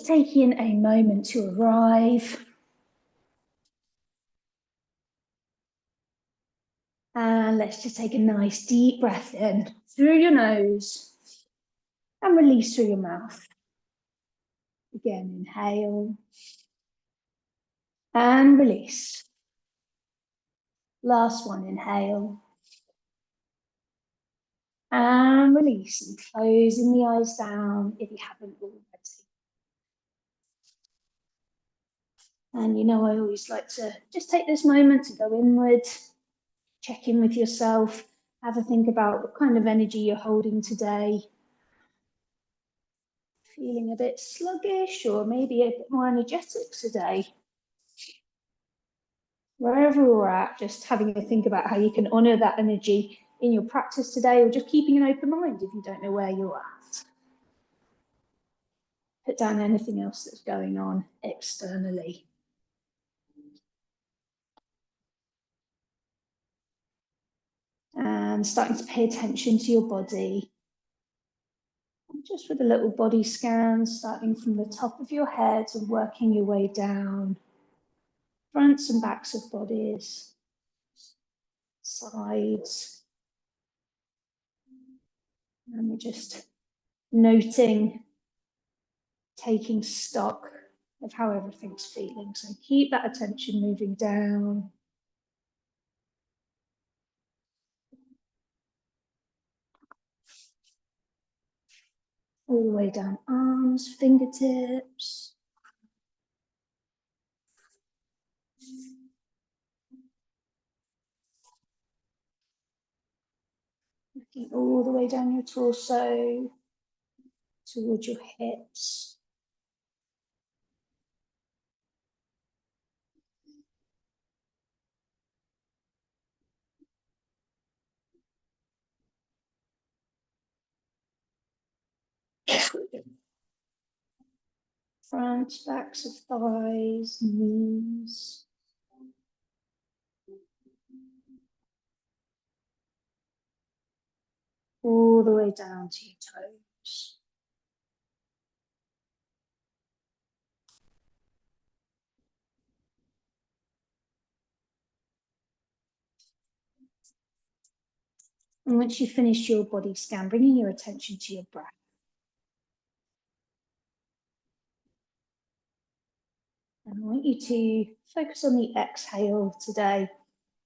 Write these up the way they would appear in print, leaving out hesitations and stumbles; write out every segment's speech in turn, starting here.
taking a moment to arrive. And let's just take a nice deep breath in through your nose and release through your mouth. Again, inhale and release. Last one, inhale and release, and closing the eyes down if you haven't already. And you know, I always like to just take this moment to go inward, check in with yourself, have a think about what kind of energy you're holding today. Feeling a bit sluggish or maybe a bit more energetic today. Wherever we're at, just having a think about how you can honour that energy in your practice today, or just keeping an open mind if you don't know where you're at. Put down anything else that's going on externally. And starting to pay attention to your body. Just with a little body scan, starting from the top of your head and working your way down. Fronts and backs of bodies. Sides. And we're just noting, taking stock of how everything's feeling. So keep that attention moving down. All the way down arms, fingertips. Looking all the way down your torso, towards your hips. Front, backs of thighs, knees. All the way down to your toes. And once you've finished your body scan, bringing your attention to your breath. And I want you to focus on the exhale today.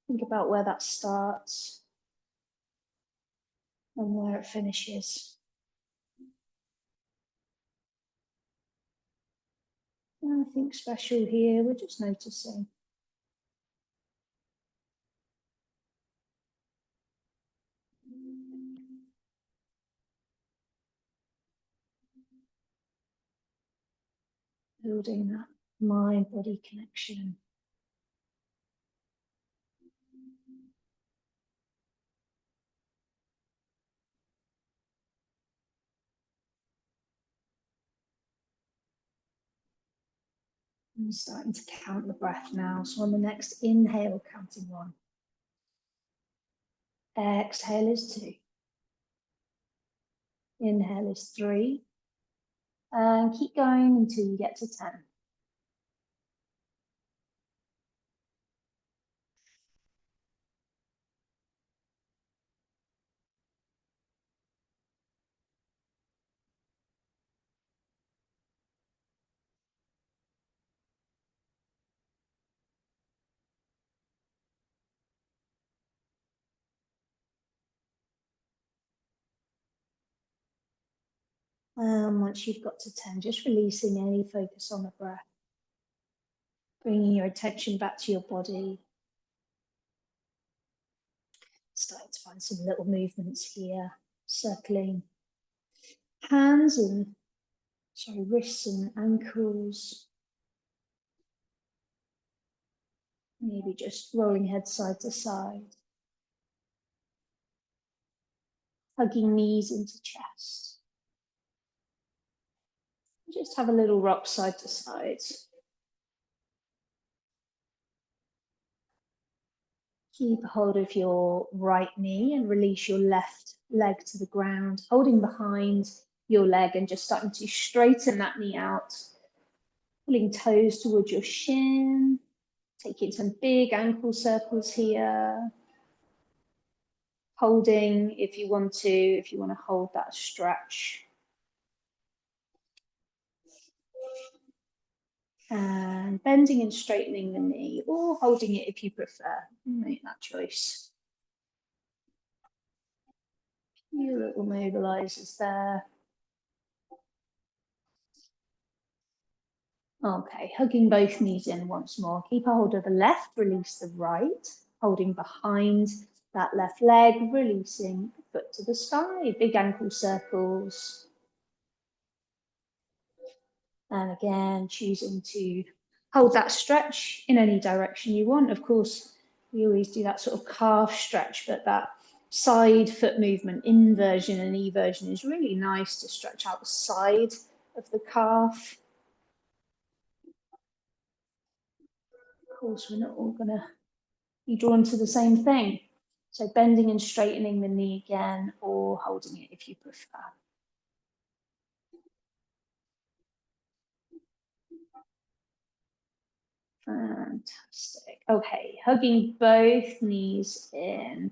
Think about where that starts and where it finishes. Nothing special here, we're just noticing. Building that mind-body connection. I'm starting to count the breath now. So on the next inhale, counting 1. Exhale is 2. Inhale is 3. And keep going until you get to 10. And once you've got to 10, just releasing any focus on the breath. Bringing your attention back to your body. Starting to find some little movements here. Circling hands and, wrists and ankles. Maybe just rolling head side to side. Hugging knees into chest. Just have a little rock side to side. Keep a hold of your right knee and release your left leg to the ground, holding behind your leg and just starting to straighten that knee out. Pulling toes towards your shin, taking some big ankle circles here. Holding if you want to hold that stretch. And bending and straightening the knee, or holding it if you prefer. Make that choice. Few little mobilizers there. Okay, hugging both knees in once more. Keep a hold of the left, release the right. Holding behind that left leg, releasing the foot to the sky. Big ankle circles. And again, choosing to hold that stretch in any direction you want. Of course, we always do that sort of calf stretch, but that side foot movement, inversion and eversion, is really nice to stretch out the side of the calf. Of course, we're not all going to be drawn to the same thing. So bending and straightening the knee again, or holding it if you prefer. Fantastic. Okay, hugging both knees in.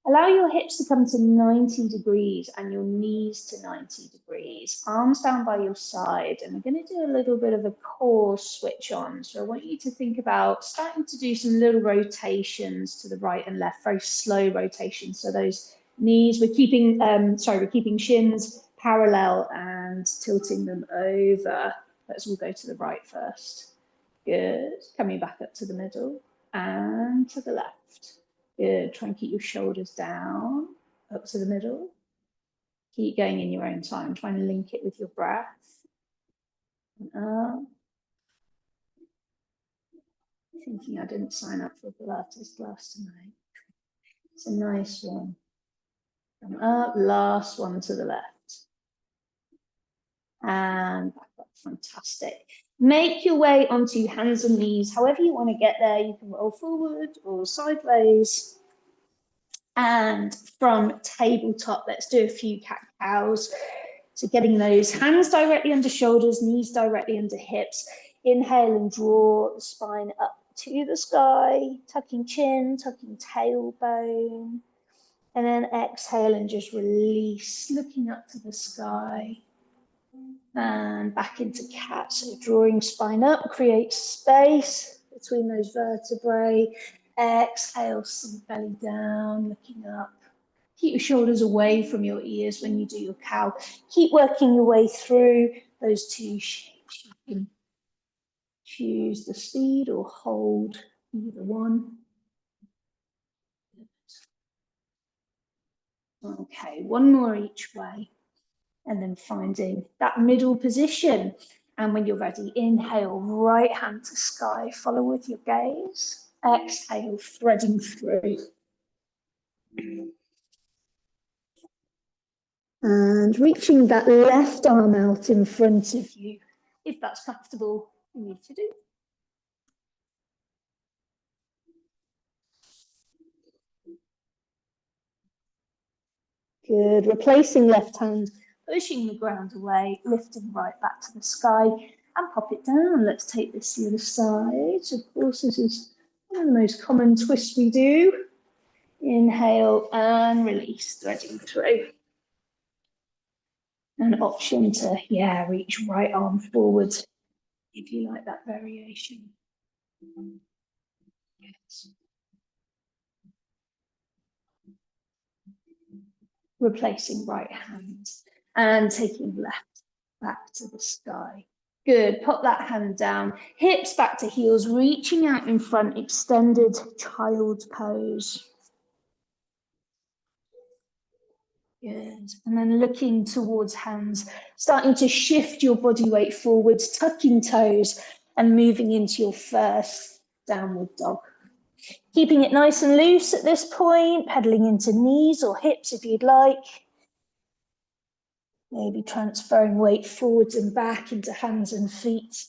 Allow your hips to come to 90 degrees and your knees to 90 degrees. Arms down by your side. And we're going to do a little bit of a core switch on. So I want you to think about starting to do some little rotations to the right and left, very slow rotations. So those knees, we're keeping shins parallel and tilting them over. Let's all go to the right first. Good. Coming back up to the middle and to the left. Good. Try and keep your shoulders down, up to the middle. Keep going in your own time. Try and link it with your breath. And up. Thinking I didn't sign up for Pilates class tonight. It's a nice one. Come up, last one to the left. And back up. Fantastic. Make your way onto hands and knees. However you want to get there, you can roll forward or sideways. And from tabletop, let's do a few cat-cows. So getting those hands directly under shoulders, knees directly under hips. Inhale and draw the spine up to the sky, tucking chin, tucking tailbone. And then exhale and just release, looking up to the sky. And back into cat. So drawing spine up, create space between those vertebrae. Exhale, sink belly down, looking up. Keep your shoulders away from your ears when you do your cow. Keep working your way through those two shapes. You can choose the speed or hold either one. Okay, one more each way. And then finding that middle position. And when you're ready, inhale, right hand to sky, follow with your gaze. Exhale, threading through. And reaching that left arm out in front of you, if that's comfortable for you to do. Good, replacing left hand, pushing the ground away, lifting right back to the sky, and pop it down. Let's take this to the other side. Of course, this is one of the most common twists we do. Inhale and release, threading through. An option to, reach right arm forward if you like that variation. Yes. Replacing right hand and taking left back to the sky. Good, pop that hand down, hips back to heels, reaching out in front, extended child's pose. Good, and then looking towards hands, starting to shift your body weight forwards, tucking toes and moving into your first downward dog. Keeping it nice and loose at this point, pedaling into knees or hips if you'd like. Maybe transferring weight forwards and back into hands and feet.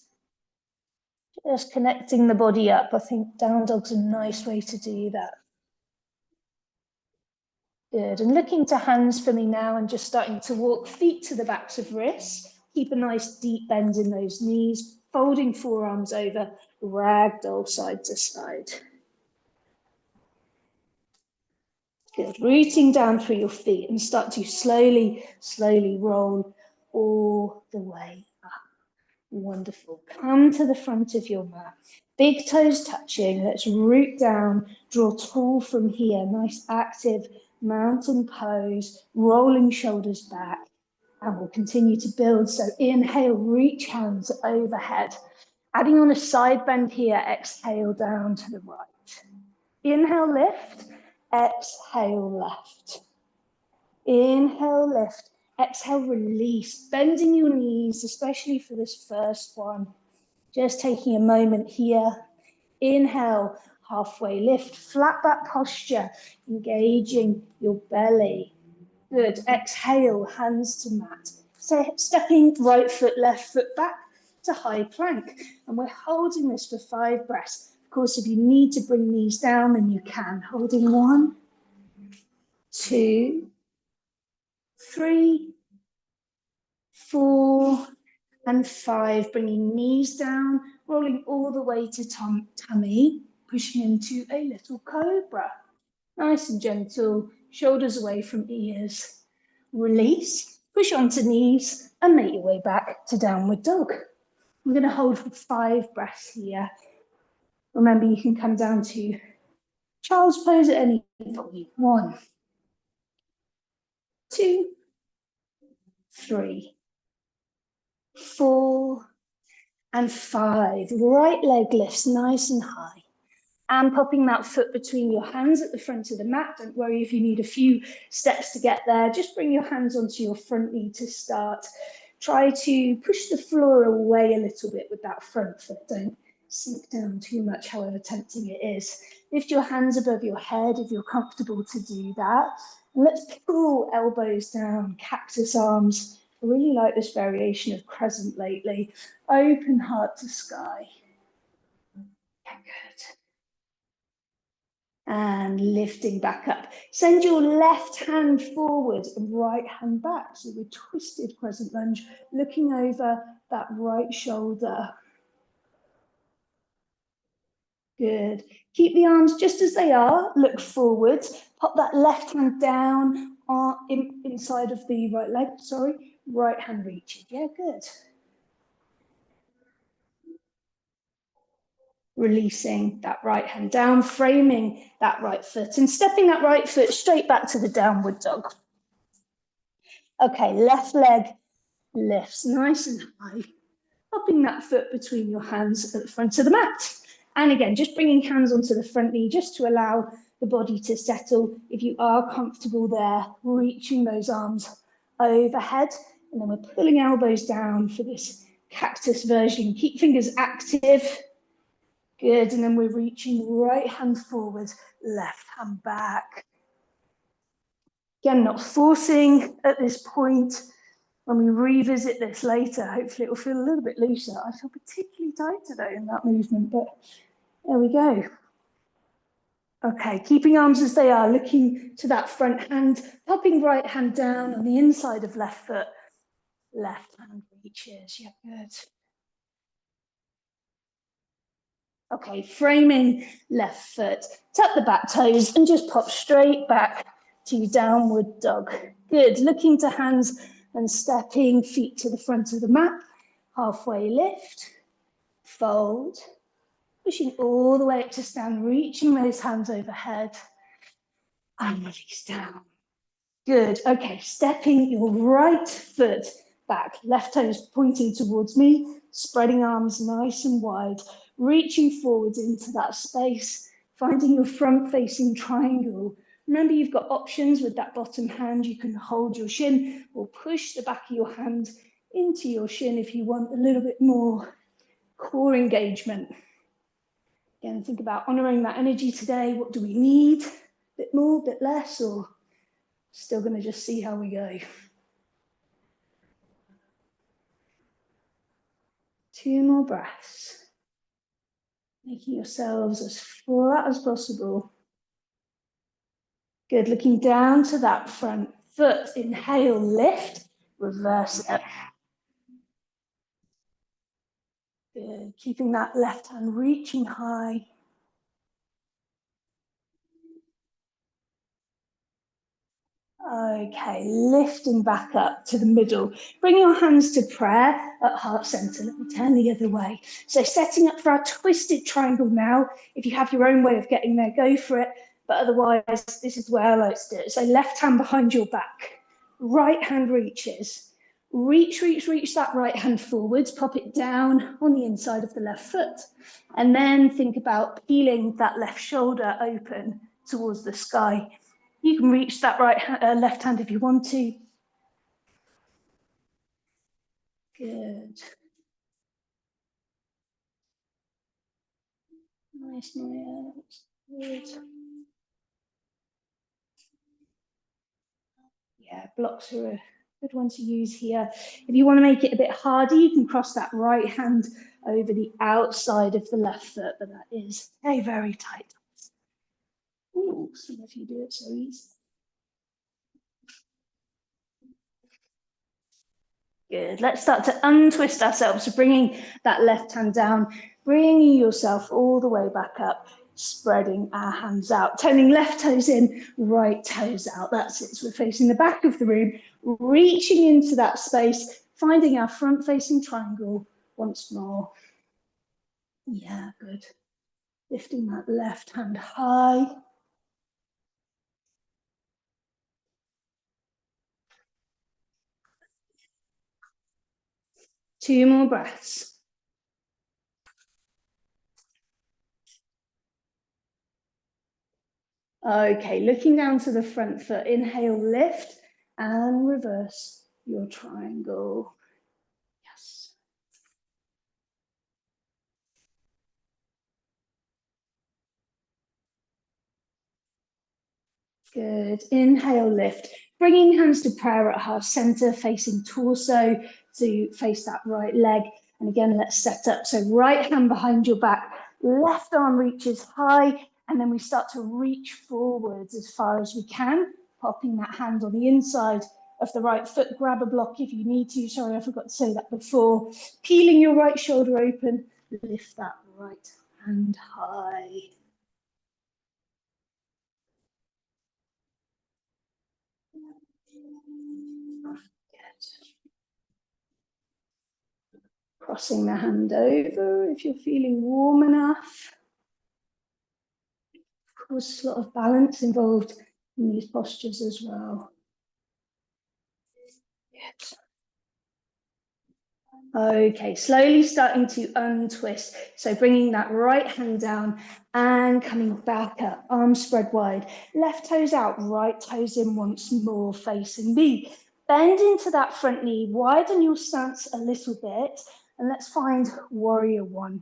Just connecting the body up. I think down dog's a nice way to do that. Good, and looking to hands for me now and just starting to walk feet to the backs of wrists. Keep a nice deep bend in those knees. folding forearms over, ragdoll side to side. Good, rooting down through your feet and start to slowly, slowly roll all the way up. Wonderful. Come to the front of your mat. Big toes touching. Let's root down, draw tall from here. Nice active mountain pose, rolling shoulders back. And we'll continue to build. So inhale, reach hands overhead. Adding on a side bend here, exhale down to the right. Inhale, lift. Exhale, left. Inhale, lift. Exhale, release. Bending your knees, especially for this first one. Just taking a moment here. Inhale, halfway lift. Flat back posture, engaging your belly. Good. Exhale, hands to mat. So stepping right foot, left foot back to high plank. And we're holding this for 5 breaths. Of course, if you need to bring these down, then you can. Holding 1, 2, 3, 4, and 5. Bringing knees down, rolling all the way to tummy, pushing into a little cobra. Nice and gentle, shoulders away from ears. Release, push onto knees, and make your way back to downward dog. We're going to hold for 5 breaths here. Remember, you can come down to child's pose at any point. 1, 2, 3, 4, and 5. Right leg lifts nice and high. And popping that foot between your hands at the front of the mat. Don't worry if you need a few steps to get there. Just bring your hands onto your front knee to start. Try to push the floor away a little bit with that front foot. Don't sink down too much, however tempting it is. Lift your hands above your head if you're comfortable to do that. And let's pull elbows down, cactus arms. I really like this variation of crescent lately. Open heart to sky. Good. And lifting back up. Send your left hand forward and right hand back. So we're twisted crescent lunge, looking over that right shoulder. Good. Keep the arms just as they are. Look forward. Pop that left hand down inside of the right leg. Sorry. Right hand reaches. Yeah, good. Releasing that right hand down, framing that right foot and stepping that right foot straight back to the downward dog. Okay, left leg lifts nice and high, popping that foot between your hands at the front of the mat. And again, just bringing hands onto the front knee just to allow the body to settle. If you are comfortable there, reaching those arms overhead, and then we're pulling elbows down for this cactus version. Keep fingers active. Good, and then we're reaching right hand forward, left hand back. Again, not forcing at this point. When we revisit this later, hopefully it will feel a little bit looser. I feel particularly tight today in that movement, but there we go. Okay, keeping arms as they are, looking to that front hand, popping right hand down on the inside of left foot. Left hand reaches, yeah, good. Okay, framing left foot, tap the back toes and just pop straight back to downward dog. Good, looking to hands and stepping feet to the front of the mat. Halfway lift, fold, pushing all the way up to stand, reaching those hands overhead and release down. Good, okay, stepping your right foot back, left toes pointing towards me, spreading arms nice and wide, reaching forwards into that space, finding your front facing triangle. Remember, you've got options with that bottom hand. You can hold your shin or push the back of your hand into your shin if you want a little bit more core engagement. Again, think about honoring that energy today. What do we need? A bit more, a bit less, or still going to just see how we go? 2 more breaths. Making yourselves as flat as possible. Good, looking down to that front foot. Inhale, lift, reverse it. Good. Keeping that left hand reaching high. Okay, lifting back up to the middle. Bring your hands to prayer at heart center. Let me turn the other way. So setting up for our twisted triangle now. If you have your own way of getting there, go for it. But otherwise, this is where I like to do it. So left hand behind your back. Right hand reaches. Reach that right hand forwards. Pop it down on the inside of the left foot. And then think about peeling that left shoulder open towards the sky. You can reach that left hand if you want to. Good. Nice. Good. Yeah, blocks are a good one to use here. If you want to make it a bit harder, you can cross that right hand over the outside of the left foot, but that is very, very tight. Ooh, some of you do it so easy. Good. Let's start to untwist ourselves. So bringing that left hand down, bringing yourself all the way back up, spreading our hands out, turning left toes in, right toes out. That's it. So we're facing the back of the room, reaching into that space, finding our front facing triangle once more. Yeah, good. Lifting that left hand high. Two more breaths. Okay, looking down to the front foot, inhale, lift, and reverse your triangle. Yes. Good. Inhale, lift. Bringing hands to prayer at heart center, facing torso to face that right leg. And again, let's set up. So right hand behind your back, left arm reaches high, and then we start to reach forwards as far as we can, popping that hand on the inside of the right foot. Grab a block if you need to. Sorry, I forgot to say that before. Peeling your right shoulder open, lift that right hand high. Crossing the hand over if you're feeling warm enough. Of course, a lot of balance involved in these postures as well. Good. Okay, slowly starting to untwist. So bringing that right hand down and coming back up, arms spread wide. Left toes out, right toes in once more, facing me. Bend into that front knee, widen your stance a little bit, and let's find warrior one.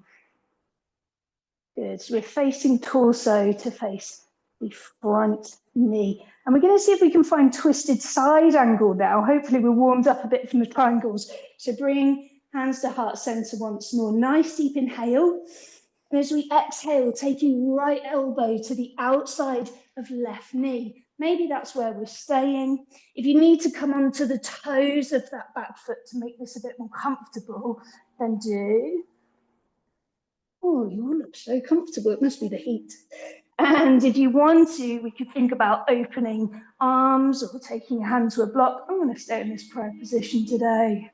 Good, so we're facing torso to face the front knee. And we're going to see if we can find twisted side angle now. Hopefully we're warmed up a bit from the triangles. So bring hands to heart center once more. Nice deep inhale. And as we exhale, taking right elbow to the outside of left knee. Maybe that's where we're staying. If you need to come onto the toes of that back foot to make this a bit more comfortable, then do. Oh, you all look so comfortable. It must be the heat. And if you want to, we could think about opening arms or taking a hand to a block. I'm going to stay in this prayer position today.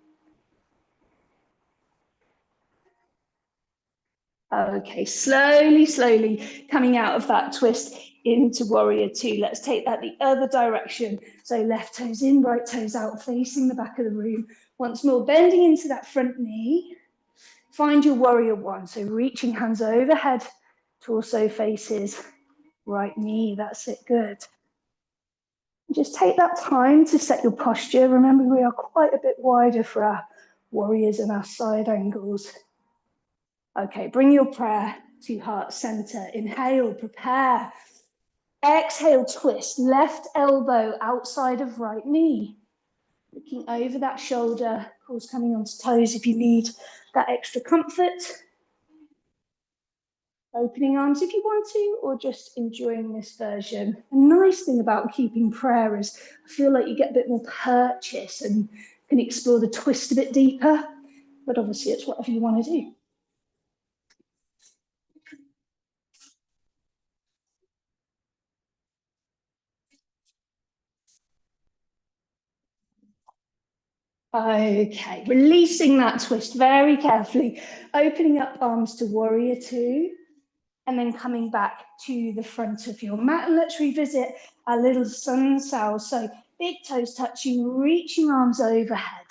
Okay, slowly coming out of that twist into warrior two. Let's take that the other direction. So left toes in, right toes out, facing the back of the room. Once more, bending into that front knee. Find your warrior one. So reaching hands overhead, torso faces right knee. That's it. Good. Just take that time to set your posture. Remember, we are quite a bit wider for our warriors and our side angles. Okay, bring your prayer to heart center. Inhale, prepare. Exhale, twist. Left elbow outside of right knee. Looking over that shoulder, of course, coming onto toes if you need that extra comfort. Opening arms if you want to, or just enjoying this version. A nice thing about keeping prayer is I feel like you get a bit more purchase and can explore the twist a bit deeper, but obviously it's whatever you want to do. Okay, releasing that twist very carefully, opening up arms to warrior two, and then coming back to the front of your mat. And let's revisit our little sun cell. So big toes touching, reaching arms overhead,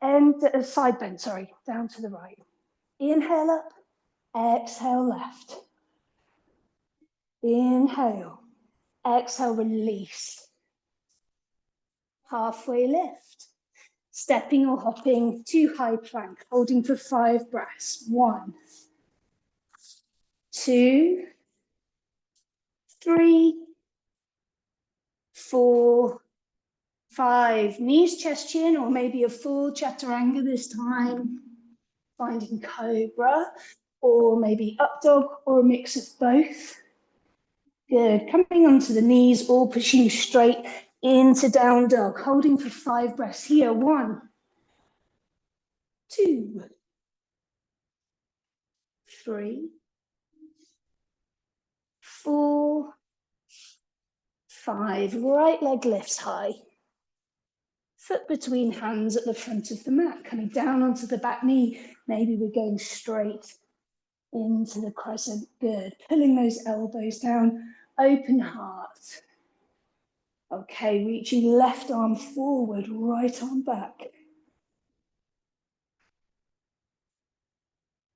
and side bend, sorry, down to the right. Inhale up, exhale left. Inhale, exhale, release. Halfway lift. Stepping or hopping to high plank, holding for 5 breaths. 1, 2, 3, 4, 5. Knees, chest, chin, or maybe a full chaturanga this time. Finding cobra, or maybe up dog, or a mix of both. Good. Coming onto the knees, or pushing straight into down dog, holding for 5 breaths here. 1, 2, 3, 4, 5. Right leg lifts high. Foot between hands at the front of the mat, coming down onto the back knee. Maybe we're going straight into the crescent. Good. Pulling those elbows down. Open heart. Okay, reaching left arm forward, right arm back.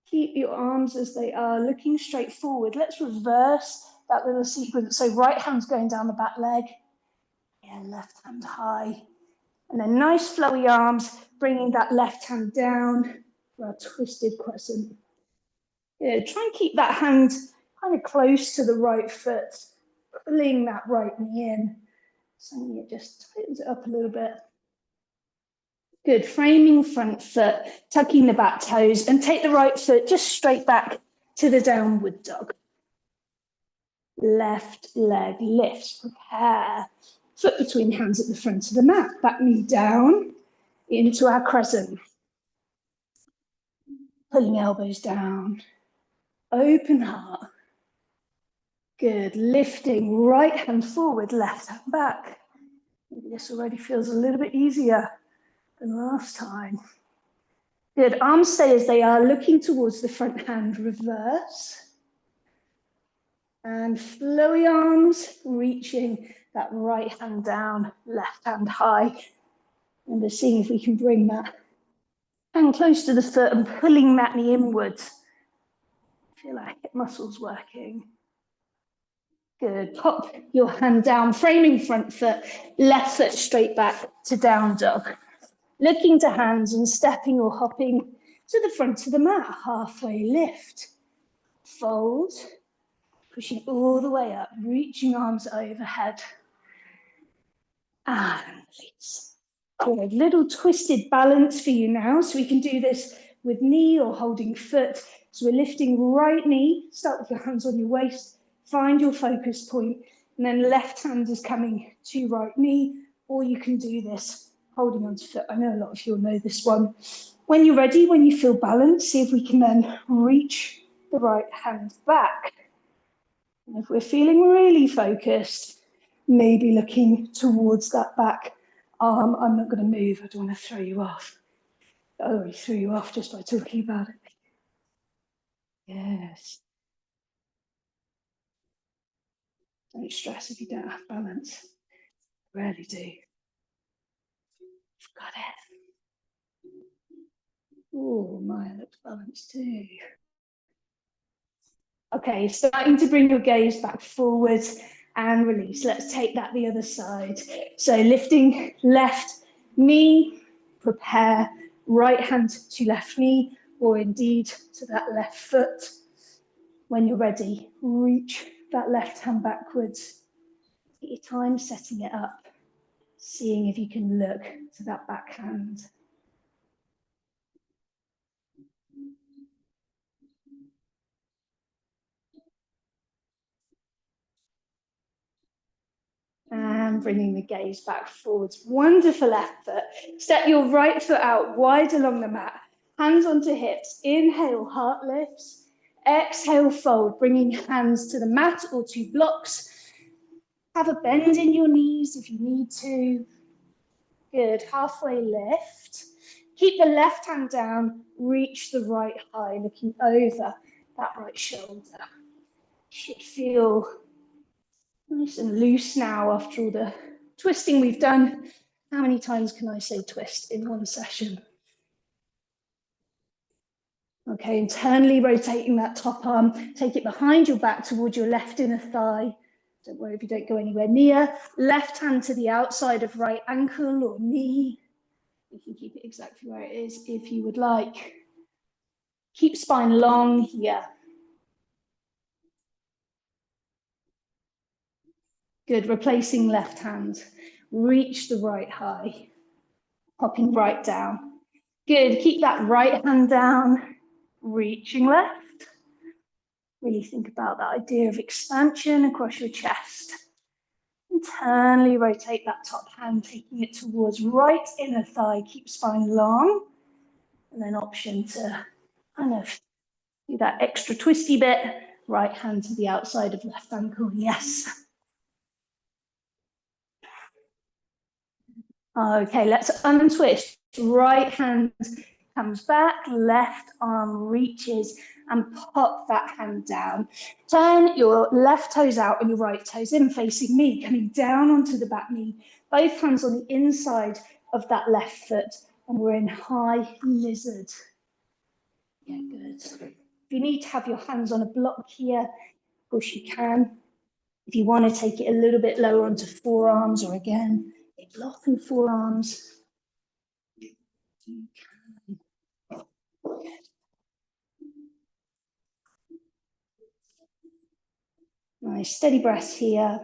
Keep your arms as they are, looking straight forward. Let's reverse that little sequence. So right hand's going down the back leg. Yeah, left hand high. And then nice flowy arms, bringing that left hand down for our twisted crescent. Yeah, try and keep that hand kind of close to the right foot, pulling that right knee in. So it just tightens it up a little bit. Good, framing front foot, tucking the back toes, and take the right foot just straight back to the downward dog. Left leg lifts, prepare. Foot between hands at the front of the mat, back knee down into our crescent. Pulling elbows down, open heart. Good, lifting right hand forward, left hand back. Maybe this already feels a little bit easier than last time. Good, arms stay as they are, looking towards the front hand, reverse. And flowy arms, reaching that right hand down, left hand high. And we're seeing if we can bring that hand close to the foot and pulling that knee inwards. Feel like hip muscles working. Good, pop your hand down, framing front foot, left foot straight back to down dog. Looking to hands and stepping or hopping to the front of the mat, halfway lift. Fold, pushing all the way up, reaching arms overhead. And release. Good, little twisted balance for you now. So we can do this with knee or holding foot. So we're lifting right knee, start with your hands on your waist, find your focus point, and then left hand is coming to right knee, or you can do this holding onto foot. I know a lot of you will know this one. When you're ready, when you feel balanced, see if we can then reach the right hand back. And if we're feeling really focused, maybe looking towards that back arm. I'm not going to move. I don't want to throw you off. I already threw you off just by talking about it. Yes. Don't stress if you don't have balance. Rarely do. You've got it. Oh, my, looks balanced too. Okay, starting to bring your gaze back forwards and release. Let's take that the other side. So lifting left knee, prepare right hand to left knee, or indeed to that left foot. When you're ready, reach that left hand backwards. Take your time setting it up, seeing if you can look to that back hand. And bringing the gaze back forwards. Wonderful effort. Step your right foot out wide along the mat. Hands onto hips. Inhale, heart lifts. Exhale, fold. Bringing hands to the mat or to blocks. Have a bend in your knees if you need to. Good, halfway lift. Keep the left hand down, reach the right high, looking over that right shoulder. Should feel nice and loose now after all the twisting we've done. How many times can I say twist in one session? Okay, internally rotating that top arm. Take it behind your back towards your left inner thigh. Don't worry if you don't go anywhere near. Left hand to the outside of right ankle or knee. You can keep it exactly where it is if you would like. Keep spine long here. Good, replacing left hand. Reach the right high. Popping right down. Good, keep that right hand down. Reaching left. Really think about that idea of expansion across your chest. Internally rotate that top hand, taking it towards right inner thigh. Keep spine long. And then option to kind of do that extra twisty bit. Right hand to the outside of left ankle. Yes. Okay, let's untwist. Right hand comes back, left arm reaches and pop that hand down. Turn your left toes out and your right toes in, facing me, coming down onto the back knee. Both hands on the inside of that left foot, and we're in high lizard. Yeah, good. If you need to have your hands on a block here, of course you can. If you want to take it a little bit lower onto forearms, or again, a block and forearms, you can. Nice, steady breath here.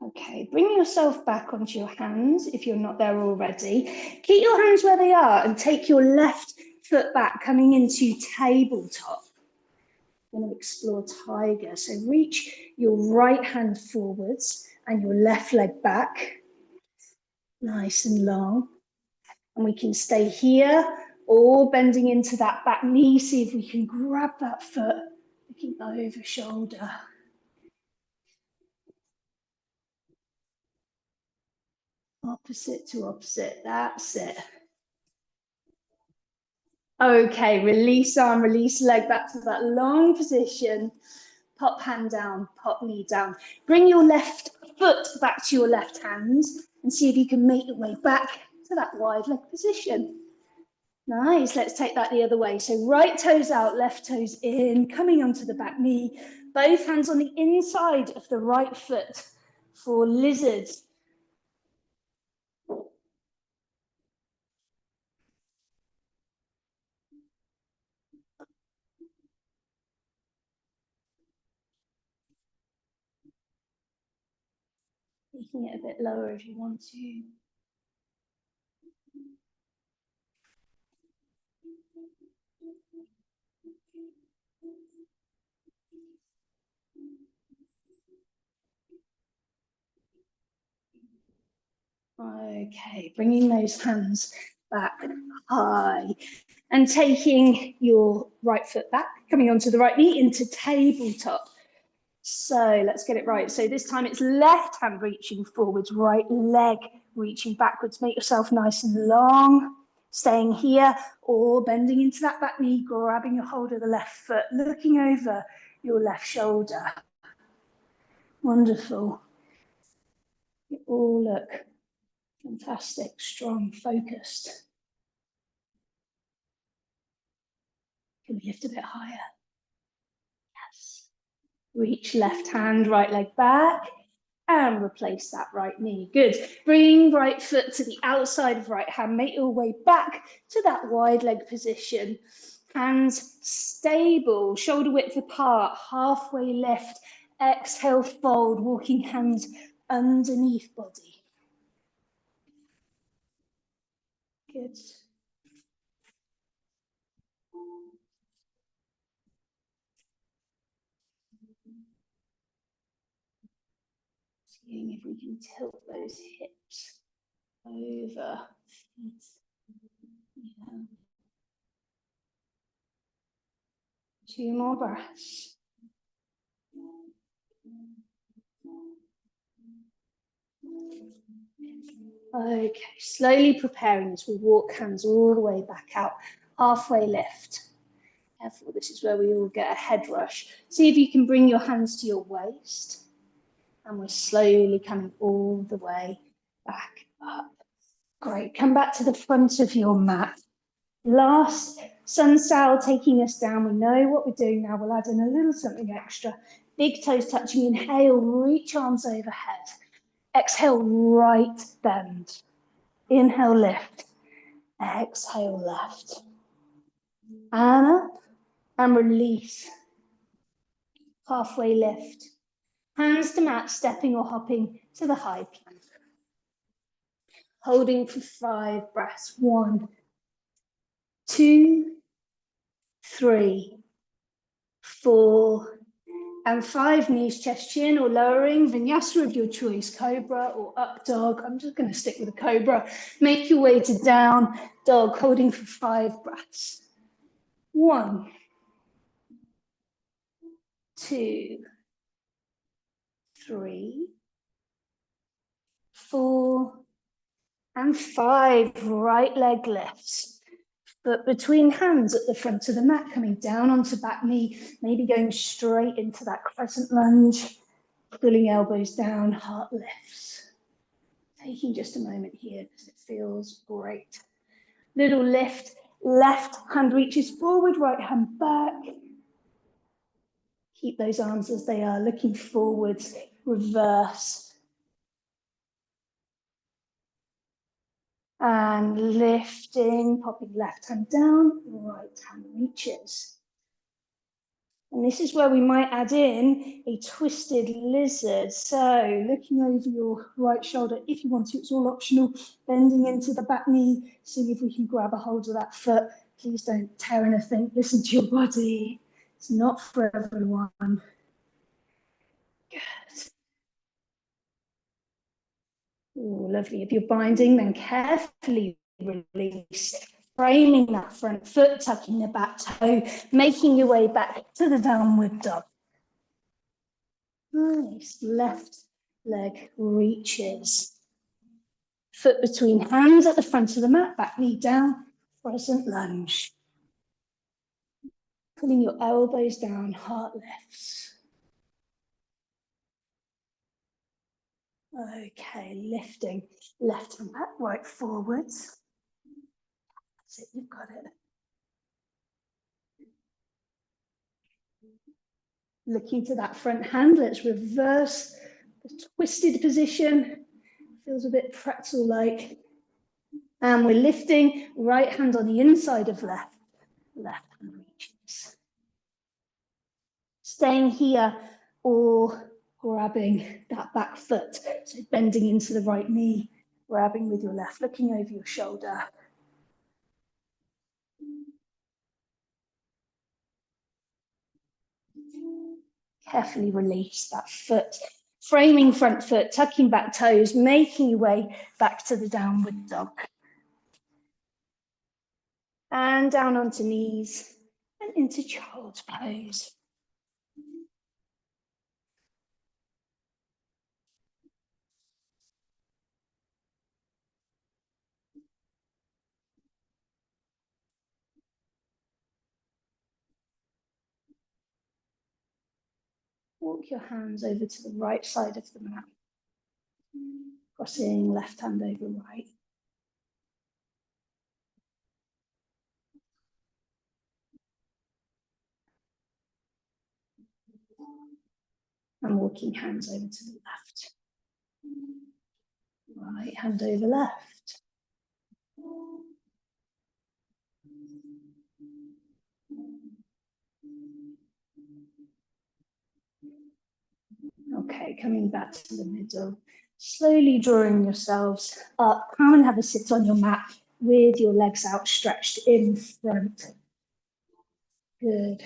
Okay, bring yourself back onto your hands if you're not there already. Keep your hands where they are and take your left foot back, coming into tabletop. We're going to explore tiger. So reach your right hand forwards and your left leg back. Nice and long. And we can stay here or bending into that back knee. See if we can grab that foot, looking over shoulder. Opposite to opposite, that's it. Okay, release arm, release leg back to that long position. Pop hand down, pop knee down. Bring your left foot back to your left hand and see if you can make your way back to that wide leg position. Nice, let's take that the other way. So right toes out, left toes in, coming onto the back knee. Both hands on the inside of the right foot for lizard. Taking it a bit lower if you want to. Okay, bringing those hands back high and taking your right foot back, coming onto the right knee into tabletop. So let's get it right. So this time it's left hand reaching forwards, right leg reaching backwards. Make yourself nice and long, staying here or bending into that back knee, grabbing a hold of the left foot, looking over your left shoulder. Wonderful. You all look fantastic, strong, focused. Can we lift a bit higher? Yes. Reach left hand, right leg back, and replace that right knee. Good. Bring right foot to the outside of right hand. Make your way back to that wide leg position. Hands stable, shoulder width apart, halfway lift. Exhale, fold, walking hands underneath body. Good. Seeing if we can tilt those hips over. Yeah. 2 more breaths. Okay, slowly preparing as we walk hands all the way back out, halfway lift. Careful, this is where we all get a head rush. See if you can bring your hands to your waist. And we're slowly coming all the way back up. Great, come back to the front of your mat. Last sun sail taking us down. We know what we're doing now. We'll add in a little something extra. Big toes touching. Inhale, reach arms overhead. Exhale, right bend. Inhale, lift. Exhale, left. And up and release. Halfway lift. Hands to mat, stepping or hopping to the high plank. Holding for 5 breaths. 1, 2, 3, 4, and 5. Knees, chest, chin, or lowering. Vinyasa of your choice, cobra or up dog. I'm just going to stick with a cobra. Make your way to down dog, holding for 5 breaths. 1, 2, 3, 4, and 5. Right leg lifts. But between hands at the front of the mat, coming down onto back knee, maybe going straight into that crescent lunge, pulling elbows down, heart lifts. Taking just a moment here because it feels great. Little lift, left hand reaches forward, right hand back. Keep those arms as they are, looking forwards, reverse. And lifting, popping left hand down, right hand reaches. And this is where we might add in a twisted lizard. So looking over your right shoulder, if you want to, it's all optional. Bending into the back knee, seeing if we can grab a hold of that foot. Please don't tear anything. Listen to your body. It's not for everyone. Good. Ooh, lovely. If you're binding, then carefully release. Framing that front foot, tucking the back toe, making your way back to the downward dog. Nice. Left leg reaches. Foot between hands at the front of the mat, back knee down, crescent lunge. Pulling your elbows down, heart lifts. Okay, lifting. Left hand back, right forwards. That's it, you've got it. Looking to that front hand, let's reverse the twisted position. Feels a bit pretzel-like. And we're lifting, right hand on the inside of left, left hand reaches. Staying here or grabbing that back foot. So bending into the right knee, grabbing with your left, looking over your shoulder. Carefully release that foot. Framing front foot, tucking back toes, making your way back to the downward dog. And down onto knees and into child's pose. Walk your hands over to the right side of the mat. Crossing left hand over right. And walking hands over to the left. Right hand over left. Okay, coming back to the middle. Slowly drawing yourselves up. Come and have a sit on your mat with your legs outstretched in front. Good.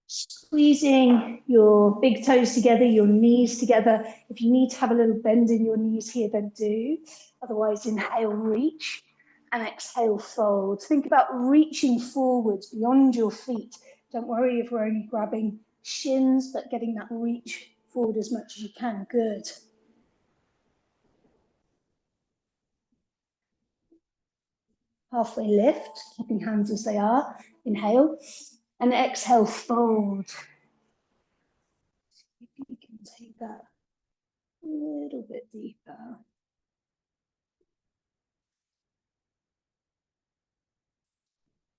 Squeezing your big toes together, your knees together. If you need to have a little bend in your knees here, then do. Otherwise, inhale, reach, and exhale, fold. Think about reaching forwards beyond your feet Don't worry if we're only grabbing shins, but getting that reach forward as much as you can. Good. Halfway lift, keeping hands as they are. Inhale and exhale, fold. Maybe we can take that a little bit deeper.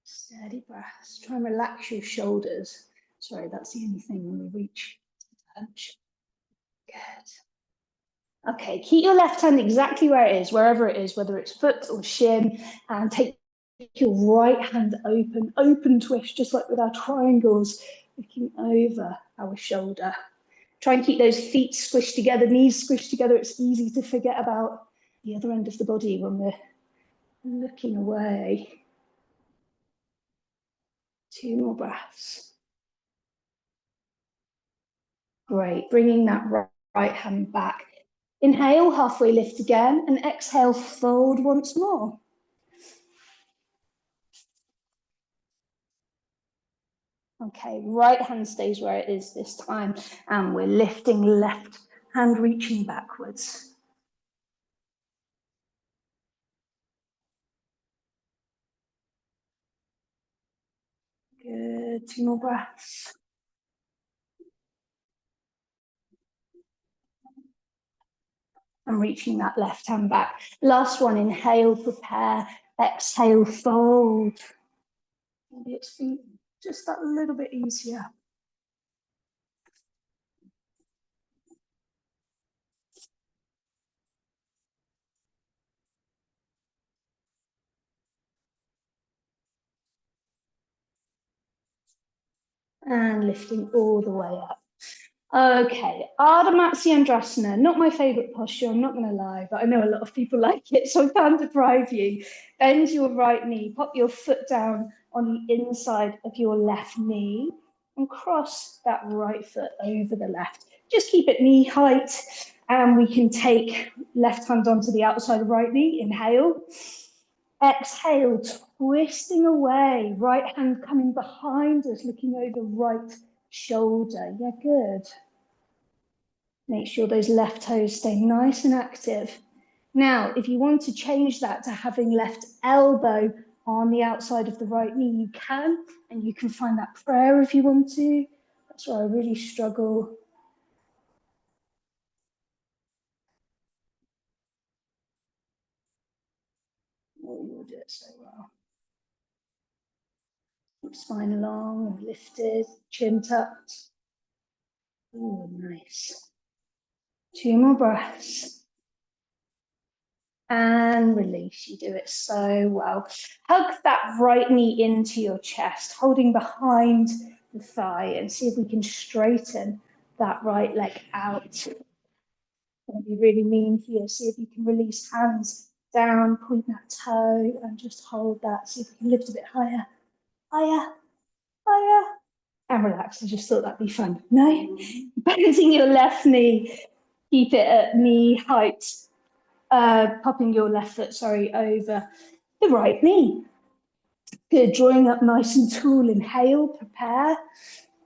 Steady breaths. Try and relax your shoulders. Sorry, that's the only thing when we reach touch. Good. Okay, keep your left hand exactly where it is, wherever it is, whether it's foot or shin, and take your right hand open twist, just like with our triangles, looking over our shoulder. Try and keep those feet squished together, knees squished together. It's easy to forget about the other end of the body when we're looking away. 2 more breaths. Great, bringing that right hand back. Inhale, halfway lift again, and exhale, fold once more. Okay, right hand stays where it is this time, and we're lifting left hand, reaching backwards. Good, 2 more breaths. And reaching that left hand back. Last one, inhale, prepare, exhale, fold. Maybe it's just that little bit easier. And lifting all the way up. Okay, Ardha Matsyendrasana, not my favourite posture, I'm not going to lie, but I know a lot of people like it, so I can't deprive you. Bend your right knee, pop your foot down on the inside of your left knee, and cross that right foot over the left. Just keep it knee height, and we can take left hand onto the outside of right knee, inhale. Exhale, twisting away, right hand coming behind us, looking over right shoulder. Yeah, good. Make sure those left toes stay nice and active. Now, if you want to change that to having left elbow on the outside of the right knee, you can, and you can find that prayer if you want to. That's where I really struggle. Oh, you'll do it so well. Keep spine long and lifted, chin tucked. Oh, nice. 2 more breaths. And release. You do it so well. Hug that right knee into your chest, holding behind the thigh, and see if we can straighten that right leg out. Going to be really mean here. See if you can release hands down, point that toe, and just hold that. See if we can lift a bit higher, higher, higher, and relax. I just thought that'd be fun. No, bending your left knee, keep it at knee height. Popping your left foot, over the right knee. Good, drawing up nice and tall. Inhale, prepare.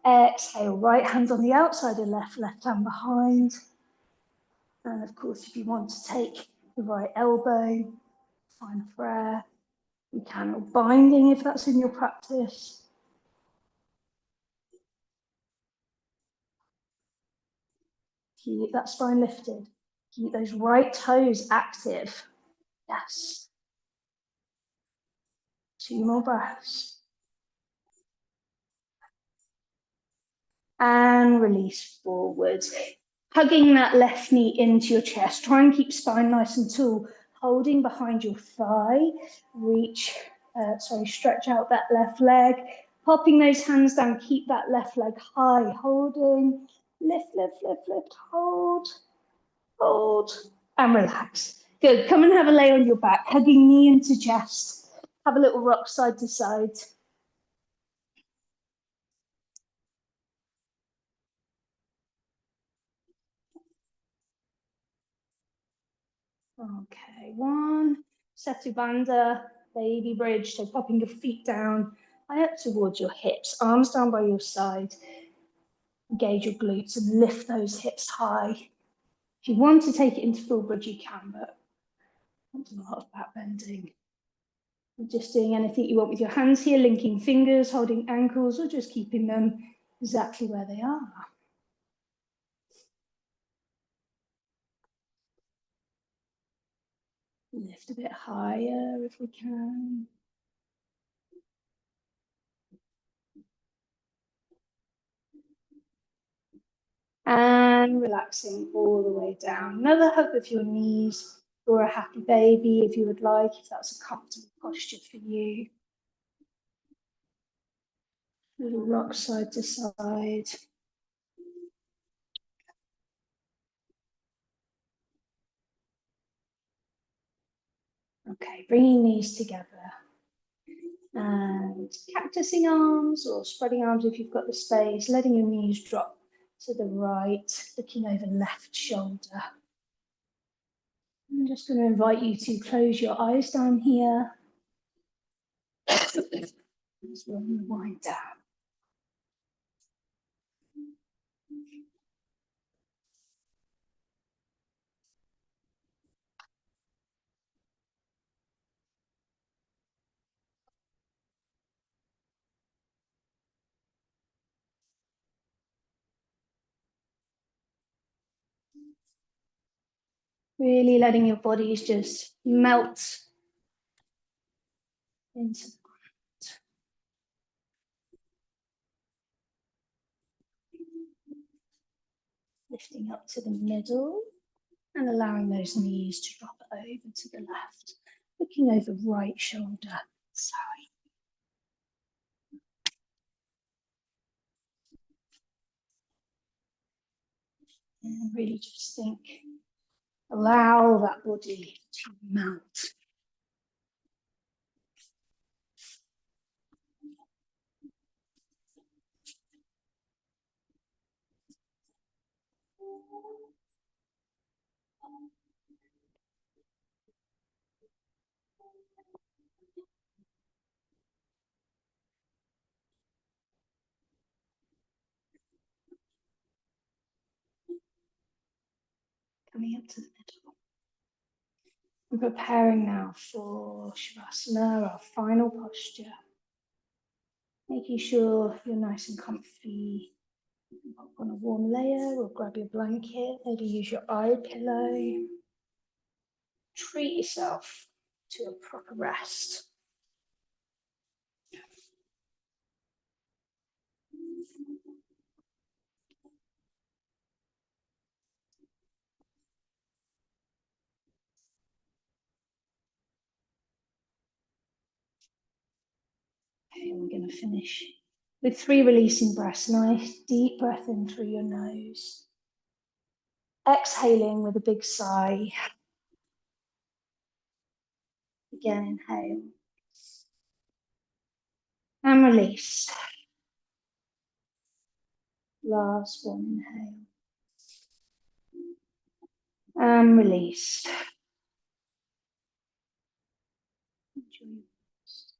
Exhale, right hand on the outside of left hand behind. And of course, if you want to take the right elbow, final prayer. You can, or binding if that's in your practice. Keep that spine lifted. Keep those right toes active. Yes. 2 more breaths. And release forwards. Hugging that left knee into your chest. Try and keep spine nice and tall. Holding behind your thigh. Stretch out that left leg. Popping those hands down. Keep that left leg high. Holding. Lift, lift, lift, lift. Hold. Hold. And relax. Good. Come and have a lay on your back. Hugging knee into chest. Have a little rock side to side. Okay, 1, Setu Bandha, baby bridge, so popping your feet down Eye up towards your hips, arms down by your side. Engage your glutes and lift those hips high. If you want to take it into full bridge, you can, but that's a lot of back bending. You're just doing anything you want with your hands here, linking fingers, holding ankles, or just keeping them exactly where they are. Lift a bit higher if we can. And relaxing all the way down. Another hug with your knees, or a happy baby if you would like, if that's a comfortable posture for you. Little rock side to side. Okay, bringing knees together. And cactusing arms or spreading arms if you've got the space, letting your knees drop to the right, looking over left shoulder. I'm just going to invite you to close your eyes down here as we'll wind down. Really letting your bodies just melt into the ground. Lifting up to the middle and allowing those knees to drop over to the left. Looking over right shoulder, sorry. And really just think, allow that body to melt. Coming up to the middle. I'm preparing now for Shavasana, our final posture. Making sure you're nice and comfy. Pop on a warm layer or grab your blanket, maybe use your eye pillow. Treat yourself to a proper rest. Okay, we're going to finish with 3 releasing breaths. Nice deep breath in through your nose. Exhaling with a big sigh. Again, inhale. And release. Last one, inhale. And release. Enjoy your rest.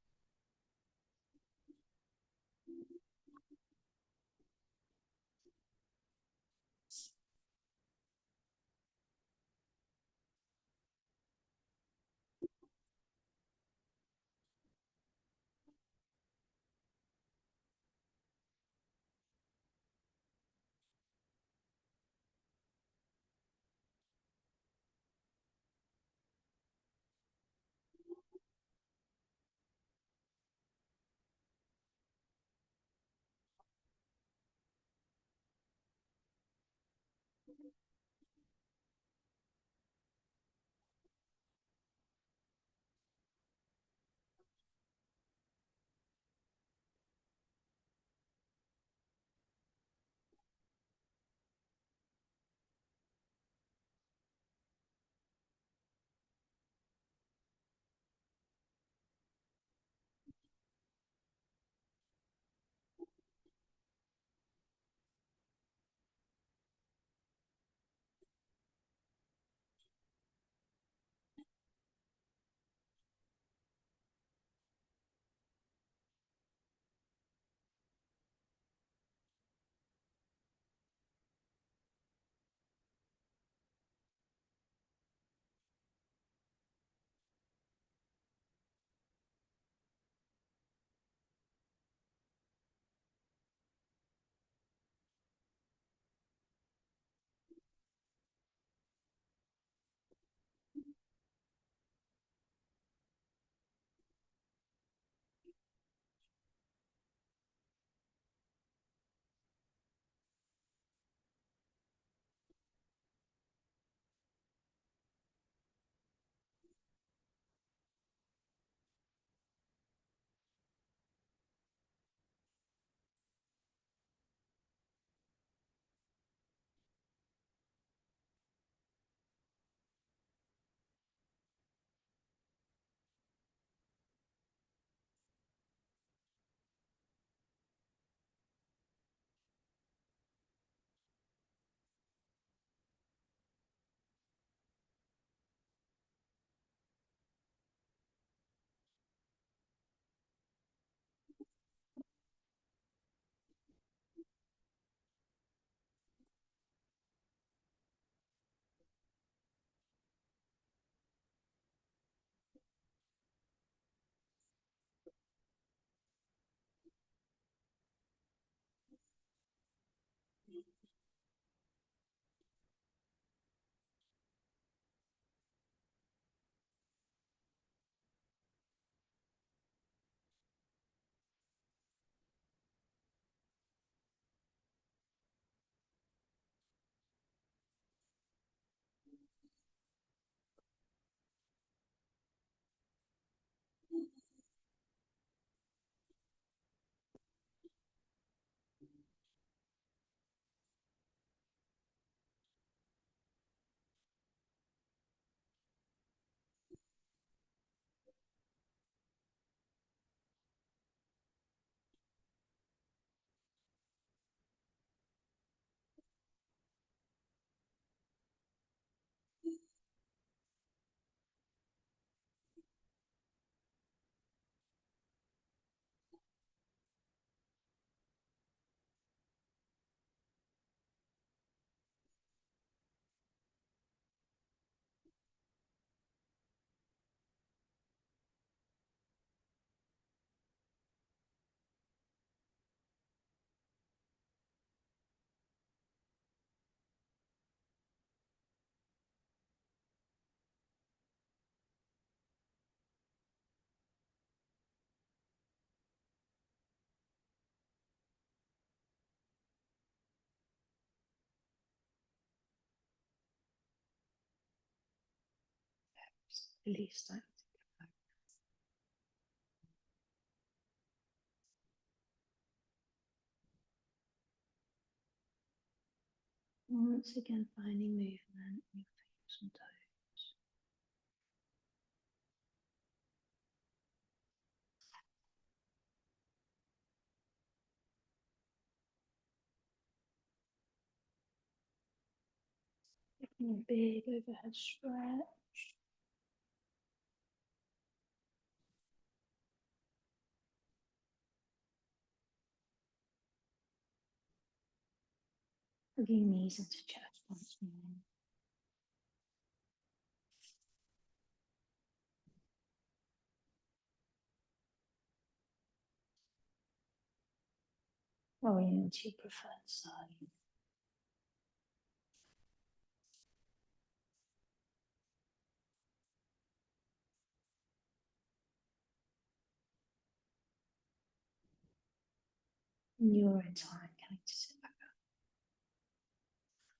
release that. Once again, finding movement in your fingers and toes. Taking a big overhead stretch. Hugging knees into chest once more. Rolling into your preferred side. In your own time, coming to sit